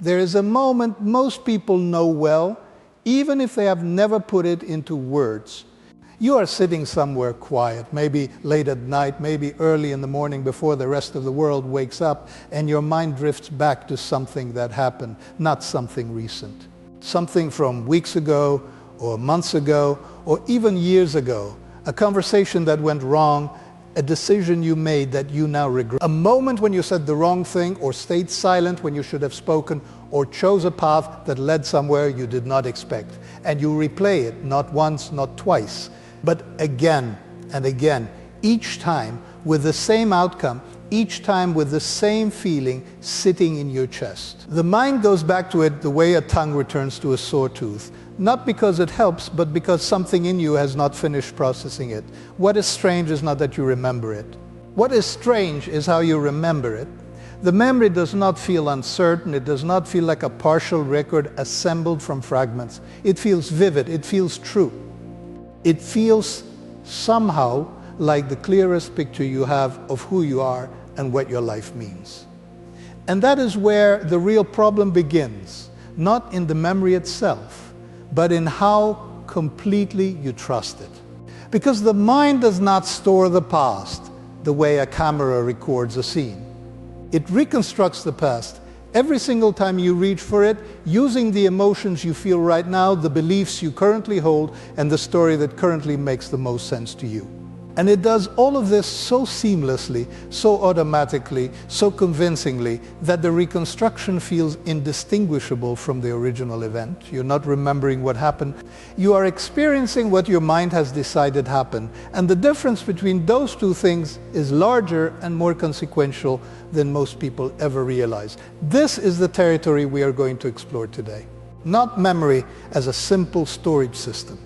There is a moment most people know well, even if they have never put it into words. You are sitting somewhere quiet, maybe late at night, maybe early in the morning before the rest of the world wakes up, and your mind drifts back to something that happened, not something recent. Something from weeks ago, or months ago, or even years ago. A conversation that went wrong, a decision you made that you now regret. A moment when you said the wrong thing, or stayed silent when you should have spoken, or chose a path that led somewhere you did not expect. And you replay it, not once, not twice, but again and again, each time with the same outcome, each time with the same feeling sitting in your chest. The mind goes back to it the way a tongue returns to a sore tooth. Not because it helps, but because something in you has not finished processing it. What is strange is not that you remember it. What is strange is how you remember it. The memory does not feel uncertain. It does not feel like a partial record assembled from fragments. It feels vivid. It feels true. It feels somehow like the clearest picture you have of who you are and what your life means. And that is where the real problem begins, not in the memory itself, but in how completely you trust it. Because the mind does not store the past the way a camera records a scene. It reconstructs the past every single time you reach for it, using the emotions you feel right now, the beliefs you currently hold, and the story that currently makes the most sense to you. And it does all of this so seamlessly, so automatically, so convincingly, that the reconstruction feels indistinguishable from the original event. You're not remembering what happened. You are experiencing what your mind has decided happened. And the difference between those two things is larger and more consequential than most people ever realize. This is the territory we are going to explore today. Not memory as a simple storage system.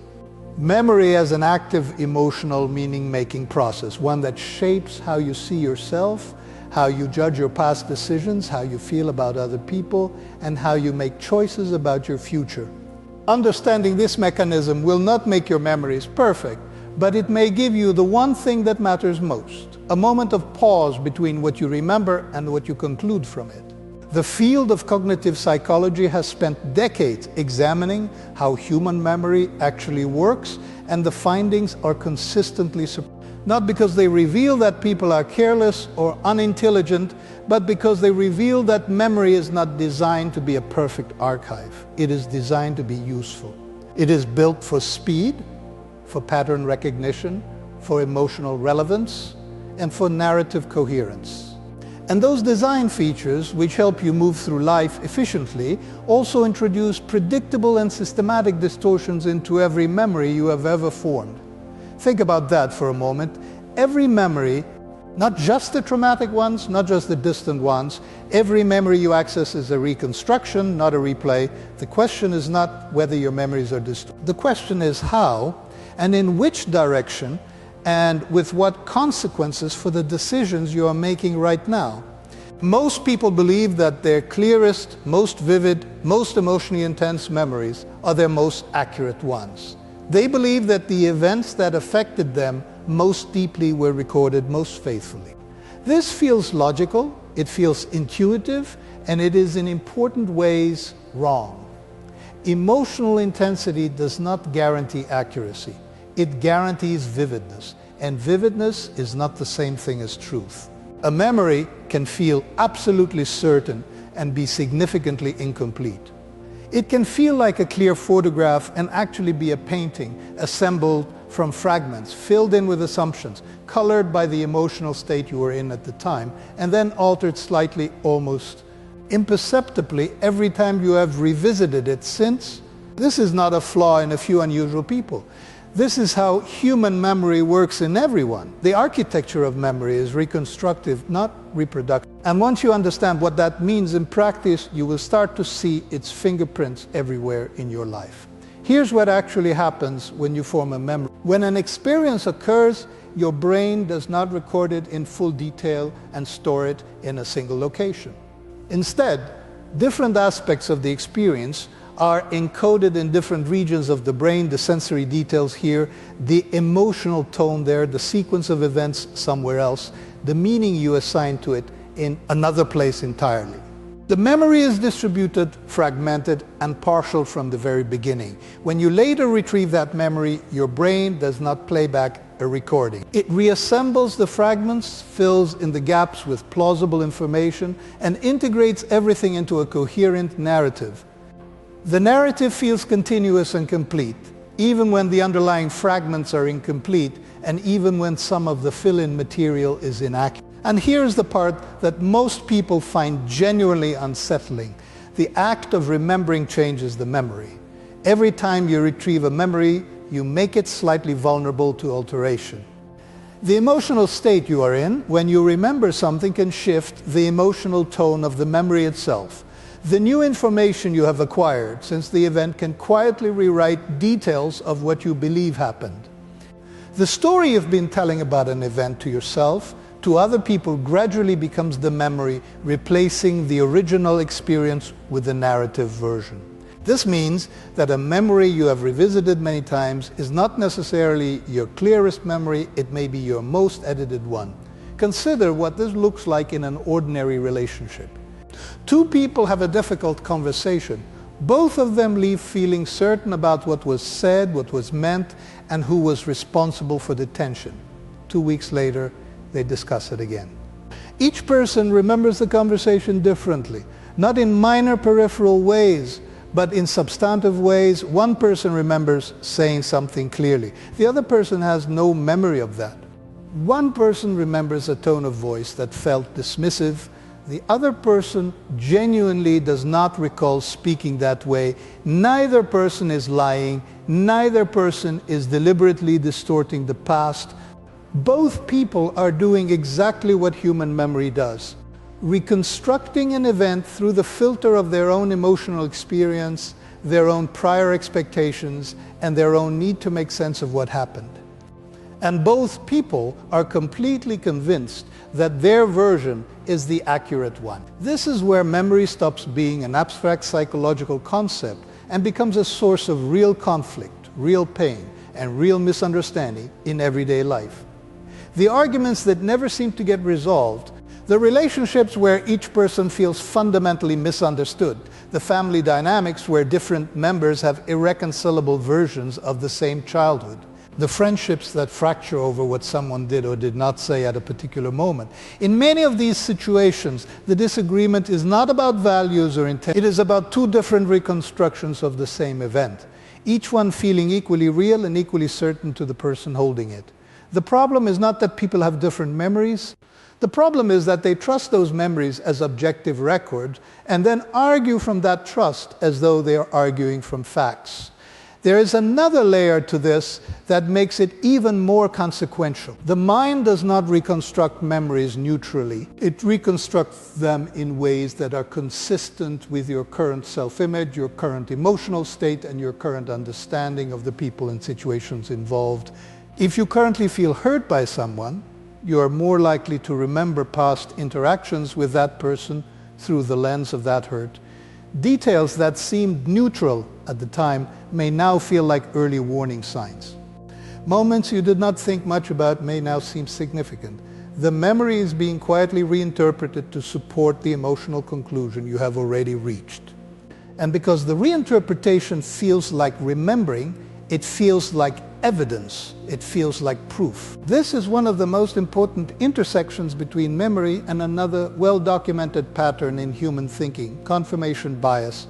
Memory as an active emotional meaning-making process, one that shapes how you see yourself, how you judge your past decisions, how you feel about other people, and how you make choices about your future. Understanding this mechanism will not make your memories perfect, but it may give you the one thing that matters most, a moment of pause between what you remember and what you conclude from it. The field of cognitive psychology has spent decades examining how human memory actually works, and the findings are consistently not because they reveal that people are careless or unintelligent, but because they reveal that memory is not designed to be a perfect archive. It is designed to be useful. It is built for speed, for pattern recognition, for emotional relevance, and for narrative coherence. And those design features, which help you move through life efficiently, also introduce predictable and systematic distortions into every memory you have ever formed. Think about that for a moment. Every memory, not just the traumatic ones, not just the distant ones, every memory you access is a reconstruction, not a replay. The question is not whether your memories are distorted. The question is how, and in which direction, and with what consequences for the decisions you are making right now. Most people believe that their clearest, most vivid, most emotionally intense memories are their most accurate ones. They believe that the events that affected them most deeply were recorded most faithfully. This feels logical, it feels intuitive, and it is in important ways wrong. Emotional intensity does not guarantee accuracy. It guarantees vividness, and vividness is not the same thing as truth. A memory can feel absolutely certain and be significantly incomplete. It can feel like a clear photograph and actually be a painting assembled from fragments, filled in with assumptions, colored by the emotional state you were in at the time, and then altered slightly, almost imperceptibly, every time you have revisited it since. This is not a flaw in a few unusual people. This is how human memory works in everyone. The architecture of memory is reconstructive, not reproductive. And once you understand what that means in practice, you will start to see its fingerprints everywhere in your life. Here's what actually happens when you form a memory. When an experience occurs, your brain does not record it in full detail and store it in a single location. Instead, different aspects of the experience are encoded in different regions of the brain, the sensory details here, the emotional tone there, the sequence of events somewhere else, the meaning you assign to it in another place entirely. The memory is distributed, fragmented, and partial from the very beginning. When you later retrieve that memory, your brain does not play back a recording. It reassembles the fragments, fills in the gaps with plausible information, and integrates everything into a coherent narrative. The narrative feels continuous and complete, even when the underlying fragments are incomplete, and even when some of the fill-in material is inaccurate. And here's the part that most people find genuinely unsettling. The act of remembering changes the memory. Every time you retrieve a memory, you make it slightly vulnerable to alteration. The emotional state you are in when you remember something can shift the emotional tone of the memory itself. The new information you have acquired since the event can quietly rewrite details of what you believe happened. The story you've been telling about an event to yourself, to other people, gradually becomes the memory, replacing the original experience with the narrative version. This means that a memory you have revisited many times is not necessarily your clearest memory, it may be your most edited one. Consider what this looks like in an ordinary relationship. Two people have a difficult conversation. Both of them leave feeling certain about what was said, what was meant, and who was responsible for the tension. 2 weeks later, they discuss it again. Each person remembers the conversation differently, not in minor peripheral ways, but in substantive ways. One person remembers saying something clearly. The other person has no memory of that. One person remembers a tone of voice that felt dismissive. The other person genuinely does not recall speaking that way. Neither person is lying. Neither person is deliberately distorting the past. Both people are doing exactly what human memory does, reconstructing an event through the filter of their own emotional experience, their own prior expectations, and their own need to make sense of what happened. And both people are completely convinced that their version is the accurate one. This is where memory stops being an abstract psychological concept and becomes a source of real conflict, real pain, and real misunderstanding in everyday life. The arguments that never seem to get resolved, the relationships where each person feels fundamentally misunderstood, the family dynamics where different members have irreconcilable versions of the same childhood, the friendships that fracture over what someone did or did not say at a particular moment. In many of these situations, the disagreement is not about values or intent. It is about two different reconstructions of the same event, each one feeling equally real and equally certain to the person holding it. The problem is not that people have different memories. The problem is that they trust those memories as objective records and then argue from that trust as though they are arguing from facts. There is another layer to this that makes it even more consequential. The mind does not reconstruct memories neutrally. It reconstructs them in ways that are consistent with your current self-image, your current emotional state, and your current understanding of the people and situations involved. If you currently feel hurt by someone, you are more likely to remember past interactions with that person through the lens of that hurt. Details that seemed neutral at the time may now feel like early warning signs. Moments you did not think much about may now seem significant. The memory is being quietly reinterpreted to support the emotional conclusion you have already reached. And because the reinterpretation feels like remembering, it feels like evidence, it feels like proof. This is one of the most important intersections between memory and another well-documented pattern in human thinking, confirmation bias.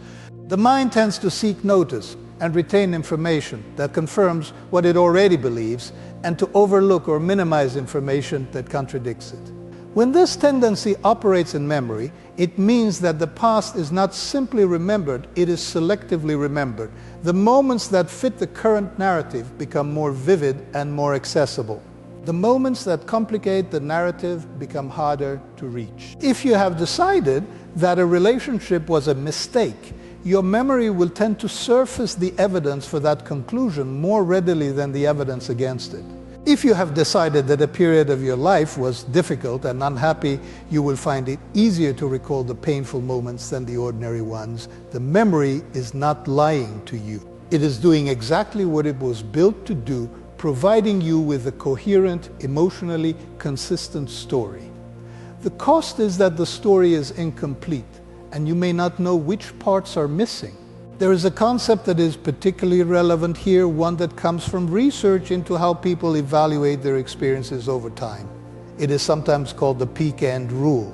The mind tends to seek notice and retain information that confirms what it already believes and to overlook or minimize information that contradicts it. When this tendency operates in memory, it means that the past is not simply remembered, it is selectively remembered. The moments that fit the current narrative become more vivid and more accessible. The moments that complicate the narrative become harder to reach. If you have decided that a relationship was a mistake, your memory will tend to surface the evidence for that conclusion more readily than the evidence against it. If you have decided that a period of your life was difficult and unhappy, you will find it easier to recall the painful moments than the ordinary ones. The memory is not lying to you. It is doing exactly what it was built to do, providing you with a coherent, emotionally consistent story. The cost is that the story is incomplete, and you may not know which parts are missing. There is a concept that is particularly relevant here, one that comes from research into how people evaluate their experiences over time. It is sometimes called the peak end rule.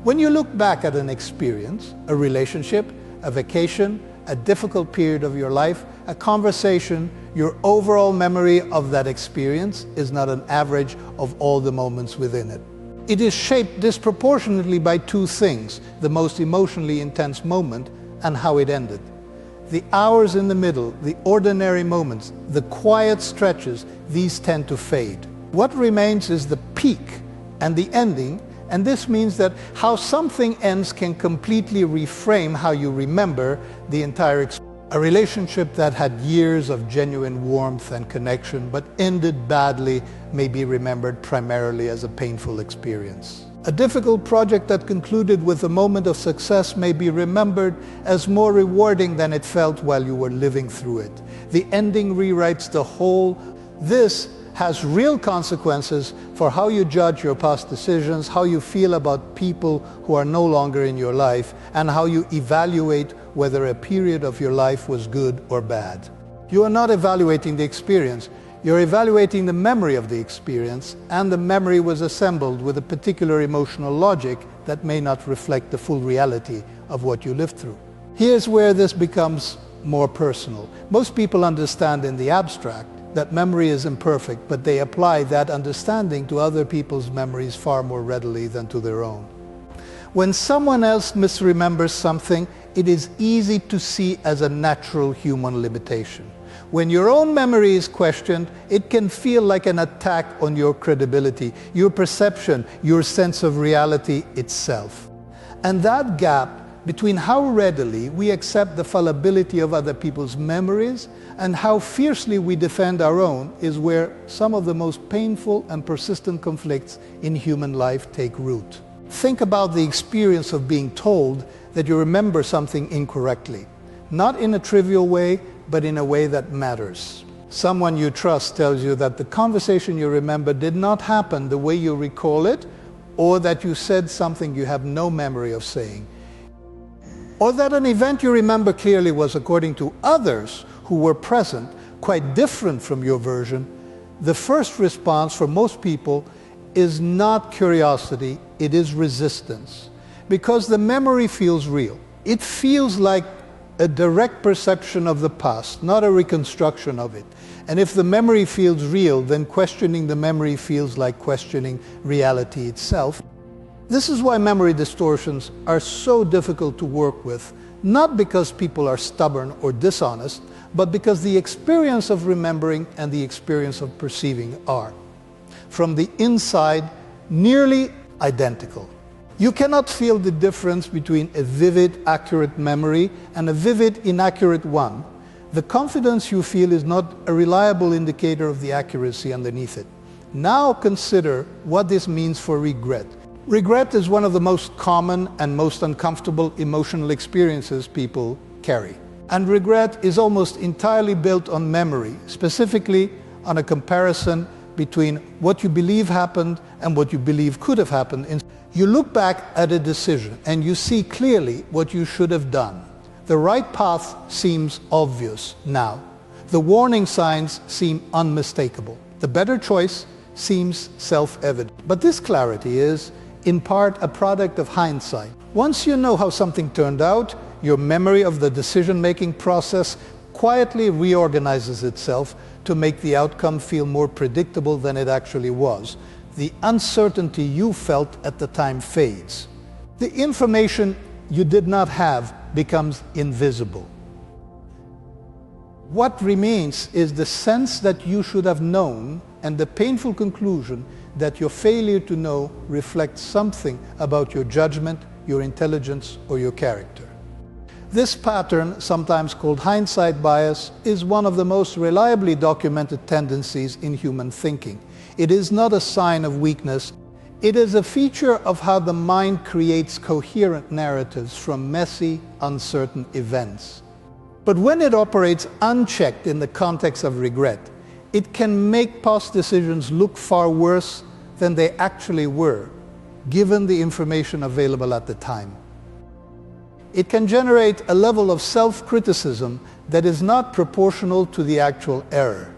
When you look back at an experience, a relationship, a vacation, a difficult period of your life, a conversation, your overall memory of that experience is not an average of all the moments within it. It is shaped disproportionately by two things: the most emotionally intense moment and how it ended. The hours in the middle, the ordinary moments, the quiet stretches, these tend to fade. What remains is the peak and the ending, and this means that how something ends can completely reframe how you remember the entire experience. A relationship that had years of genuine warmth and connection but ended badly may be remembered primarily as a painful experience. A difficult project that concluded with a moment of success may be remembered as more rewarding than it felt while you were living through it. The ending rewrites the whole. This has real consequences for how you judge your past decisions, how you feel about people who are no longer in your life, and how you evaluate whether a period of your life was good or bad. You are not evaluating the experience, you're evaluating the memory of the experience, and the memory was assembled with a particular emotional logic that may not reflect the full reality of what you lived through. Here's where this becomes more personal. Most people understand in the abstract that memory is imperfect, but they apply that understanding to other people's memories far more readily than to their own. When someone else misremembers something, it is easy to see as a natural human limitation. When your own memory is questioned, it can feel like an attack on your credibility, your perception, your sense of reality itself. And that gap between how readily we accept the fallibility of other people's memories and how fiercely we defend our own is where some of the most painful and persistent conflicts in human life take root. Think about the experience of being told that you remember something incorrectly, not in a trivial way, but in a way that matters. Someone you trust tells you that the conversation you remember did not happen the way you recall it, or that you said something you have no memory of saying, or that an event you remember clearly was, according to others who were present, quite different from your version. The first response for most people is not curiosity, it is resistance. Because the memory feels real. It feels like a direct perception of the past, not a reconstruction of it. And if the memory feels real, then questioning the memory feels like questioning reality itself. This is why memory distortions are so difficult to work with, not because people are stubborn or dishonest, but because the experience of remembering and the experience of perceiving are, from the inside, nearly identical. You cannot feel the difference between a vivid, accurate memory and a vivid, inaccurate one. The confidence you feel is not a reliable indicator of the accuracy underneath it. Now consider what this means for regret. Regret is one of the most common and most uncomfortable emotional experiences people carry. And regret is almost entirely built on memory, specifically on a comparison between what you believe happened and what you believe could have happened. You look back at a decision and you see clearly what you should have done. The right path seems obvious now. The warning signs seem unmistakable. The better choice seems self-evident. But this clarity is, in part, a product of hindsight. Once you know how something turned out, your memory of the decision-making process quietly reorganizes itself to make the outcome feel more predictable than it actually was. The uncertainty you felt at the time fades. The information you did not have becomes invisible. What remains is the sense that you should have known and the painful conclusion that your failure to know reflects something about your judgment, your intelligence, or your character. This pattern, sometimes called hindsight bias, is one of the most reliably documented tendencies in human thinking. It is not a sign of weakness. It is a feature of how the mind creates coherent narratives from messy, uncertain events. But when it operates unchecked in the context of regret, it can make past decisions look far worse than they actually were, given the information available at the time. It can generate a level of self-criticism that is not proportional to the actual error.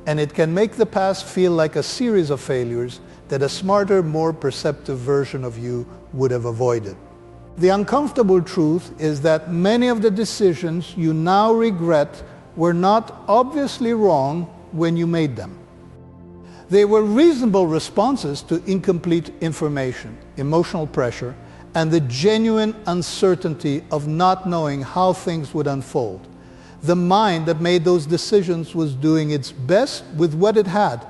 And it can make the past feel like a series of failures that a smarter, more perceptive version of you would have avoided. The uncomfortable truth is that many of the decisions you now regret were not obviously wrong when you made them. They were reasonable responses to incomplete information, emotional pressure, and the genuine uncertainty of not knowing how things would unfold. The mind that made those decisions was doing its best with what it had.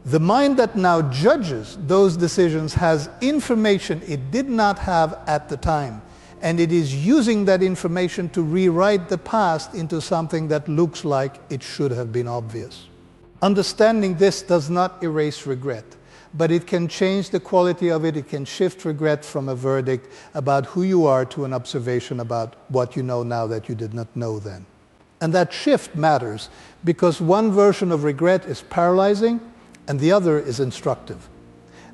The mind that now judges those decisions has information it did not have at the time, and it is using that information to rewrite the past into something that looks like it should have been obvious. Understanding this does not erase regret, but it can change the quality of it. It can shift regret from a verdict about who you are to an observation about what you know now that you did not know then. And that shift matters because one version of regret is paralyzing and the other is instructive.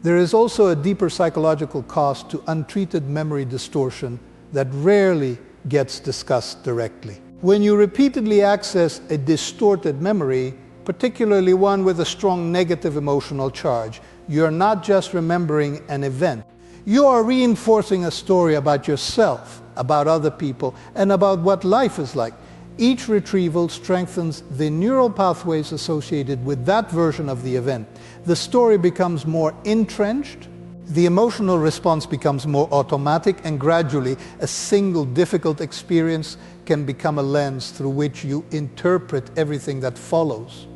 There is also a deeper psychological cost to untreated memory distortion that rarely gets discussed directly. When you repeatedly access a distorted memory, particularly one with a strong negative emotional charge, you are not just remembering an event. You are reinforcing a story about yourself, about other people, and about what life is like. Each retrieval strengthens the neural pathways associated with that version of the event. The story becomes more entrenched, the emotional response becomes more automatic, and gradually a single difficult experience can become a lens through which you interpret everything that follows.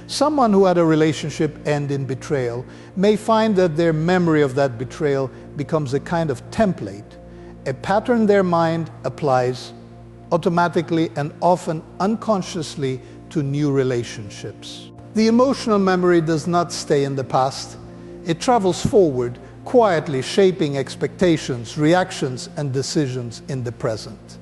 Someone who had a relationship end in betrayal may find that their memory of that betrayal becomes a kind of template, a pattern their mind applies automatically and often unconsciously to new relationships. The emotional memory does not stay in the past. It travels forward, quietly shaping expectations, reactions, and decisions in the present.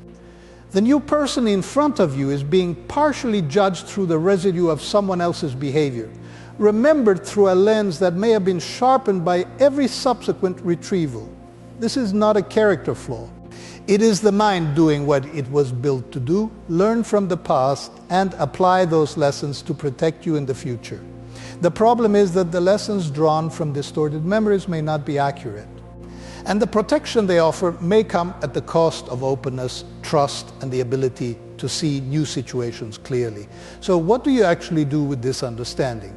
The new person in front of you is being partially judged through the residue of someone else's behavior, remembered through a lens that may have been sharpened by every subsequent retrieval. This is not a character flaw. It is the mind doing what it was built to do, learn from the past, and apply those lessons to protect you in the future. The problem is that the lessons drawn from distorted memories may not be accurate. And the protection they offer may come at the cost of openness, trust, and the ability to see new situations clearly. So what do you actually do with this understanding?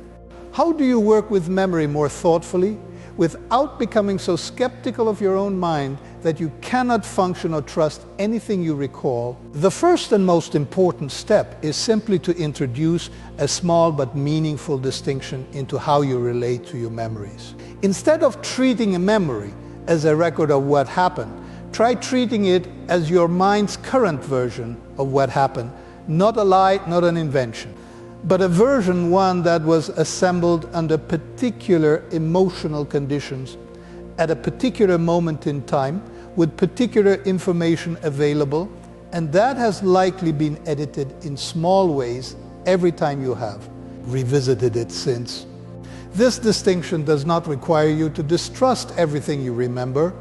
How do you work with memory more thoughtfully, without becoming so skeptical of your own mind that you cannot function or trust anything you recall? The first and most important step is simply to introduce a small but meaningful distinction into how you relate to your memories. Instead of treating a memory as a record of what happened, try treating it as your mind's current version of what happened, not a lie, not an invention, but a version, one that was assembled under particular emotional conditions at a particular moment in time with particular information available, and that has likely been edited in small ways every time you have revisited it since. This distinction does not require you to distrust everything you remember.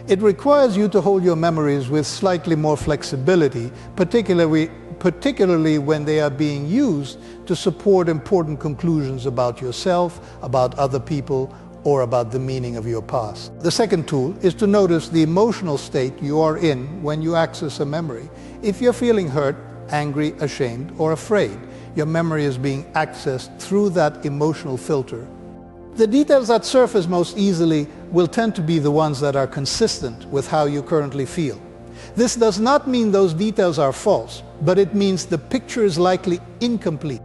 It requires you to hold your memories with slightly more flexibility, particularly when they are being used to support important conclusions about yourself, about other people, or about the meaning of your past. The second tool is to notice the emotional state you are in when you access a memory. If you're feeling hurt, angry, ashamed, or afraid, your memory is being accessed through that emotional filter. The details that surface most easily will tend to be the ones that are consistent with how you currently feel. This does not mean those details are false, but it means the picture is likely incomplete.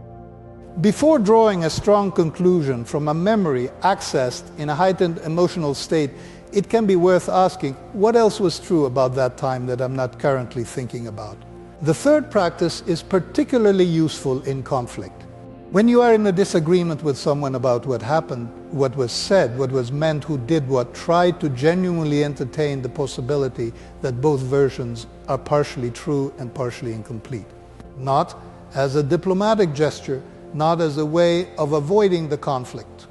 Before drawing a strong conclusion from a memory accessed in a heightened emotional state, it can be worth asking, what else was true about that time that I'm not currently thinking about? The third practice is particularly useful in conflict. When you are in a disagreement with someone about what happened, what was said, what was meant, who did what, try to genuinely entertain the possibility that both versions are partially true and partially incomplete. Not as a diplomatic gesture, not as a way of avoiding the conflict,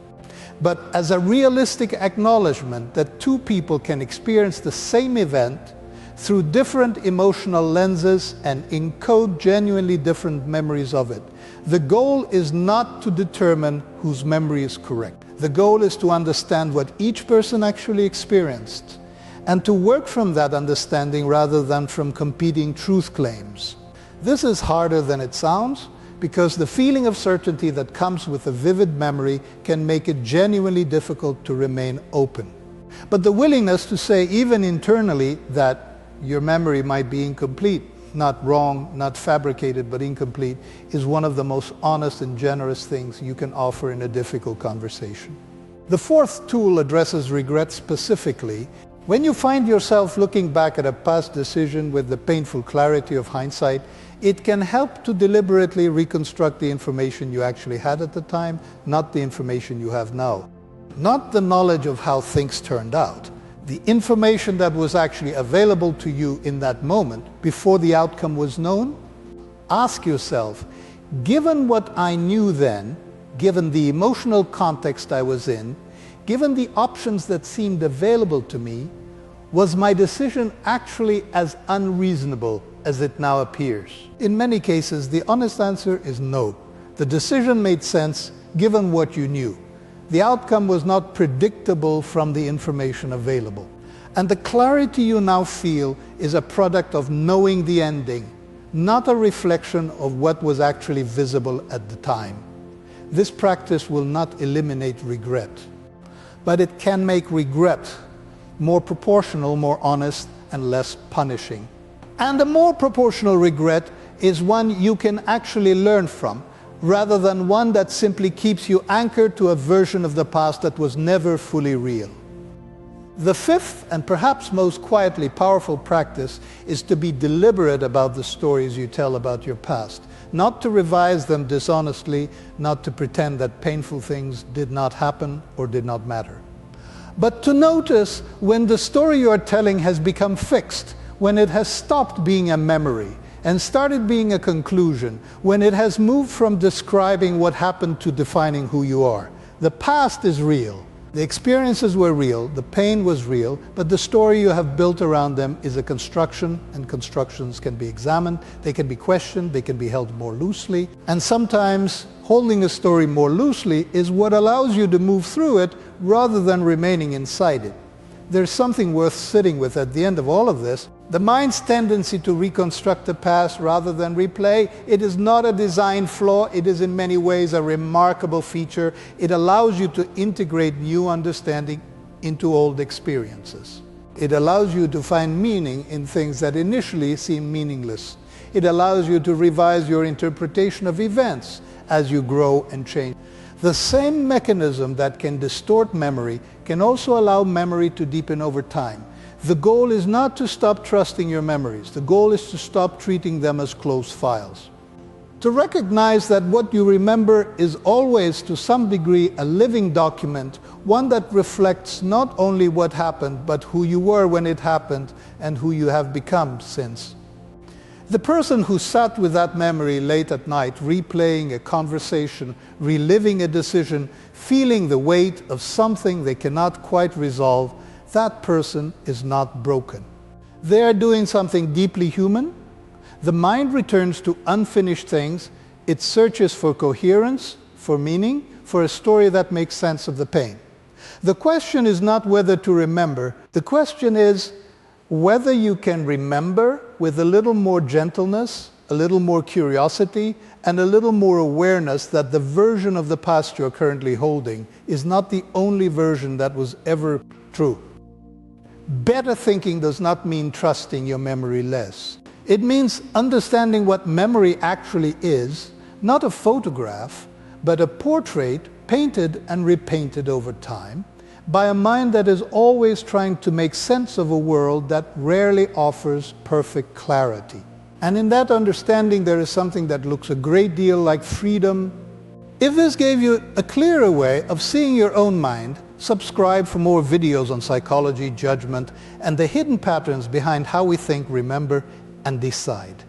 but as a realistic acknowledgement that two people can experience the same event through different emotional lenses and encode genuinely different memories of it. The goal is not to determine whose memory is correct. The goal is to understand what each person actually experienced and to work from that understanding rather than from competing truth claims. This is harder than it sounds because the feeling of certainty that comes with a vivid memory can make it genuinely difficult to remain open. But the willingness to say, even internally, that your memory might be incomplete, not wrong, not fabricated, but incomplete, is one of the most honest and generous things you can offer in a difficult conversation. The fourth tool addresses regret specifically. When you find yourself looking back at a past decision with the painful clarity of hindsight, it can help to deliberately reconstruct the information you actually had at the time, not the information you have now. Not the knowledge of how things turned out. The information that was actually available to you in that moment, before the outcome was known. Ask yourself, given what I knew then, given the emotional context I was in, given the options that seemed available to me, was my decision actually as unreasonable as it now appears? In many cases, the honest answer is no. The decision made sense given what you knew. The outcome was not predictable from the information available. And the clarity you now feel is a product of knowing the ending, not a reflection of what was actually visible at the time. This practice will not eliminate regret, but it can make regret more proportional, more honest, and less punishing. And a more proportional regret is one you can actually learn from, rather than one that simply keeps you anchored to a version of the past that was never fully real. The fifth, and perhaps most quietly powerful practice, is to be deliberate about the stories you tell about your past. Not to revise them dishonestly, not to pretend that painful things did not happen or did not matter. But to notice when the story you are telling has become fixed, when it has stopped being a memory and started being a conclusion, when it has moved from describing what happened to defining who you are. The past is real. The experiences were real, the pain was real, but the story you have built around them is a construction, and constructions can be examined, they can be questioned, they can be held more loosely, and sometimes holding a story more loosely is what allows you to move through it rather than remaining inside it. There's something worth sitting with at the end of all of this. The mind's tendency to reconstruct the past rather than replay, it is not a design flaw, it is in many ways a remarkable feature. It allows you to integrate new understanding into old experiences. It allows you to find meaning in things that initially seem meaningless. It allows you to revise your interpretation of events as you grow and change. The same mechanism that can distort memory can also allow memory to deepen over time. The goal is not to stop trusting your memories. The goal is to stop treating them as closed files. To recognize that what you remember is always, to some degree, a living document, one that reflects not only what happened, but who you were when it happened and who you have become since. The person who sat with that memory late at night, replaying a conversation, reliving a decision, feeling the weight of something they cannot quite resolve, that person is not broken. They are doing something deeply human. The mind returns to unfinished things. It searches for coherence, for meaning, for a story that makes sense of the pain. The question is not whether to remember. The question is whether you can remember with a little more gentleness, a little more curiosity, and a little more awareness that the version of the past you're currently holding is not the only version that was ever true. Better thinking does not mean trusting your memory less. It means understanding what memory actually is, not a photograph, but a portrait painted and repainted over time by a mind that is always trying to make sense of a world that rarely offers perfect clarity. And in that understanding, there is something that looks a great deal like freedom. If this gave you a clearer way of seeing your own mind, subscribe for more videos on psychology, judgment, and the hidden patterns behind how we think, remember, and decide.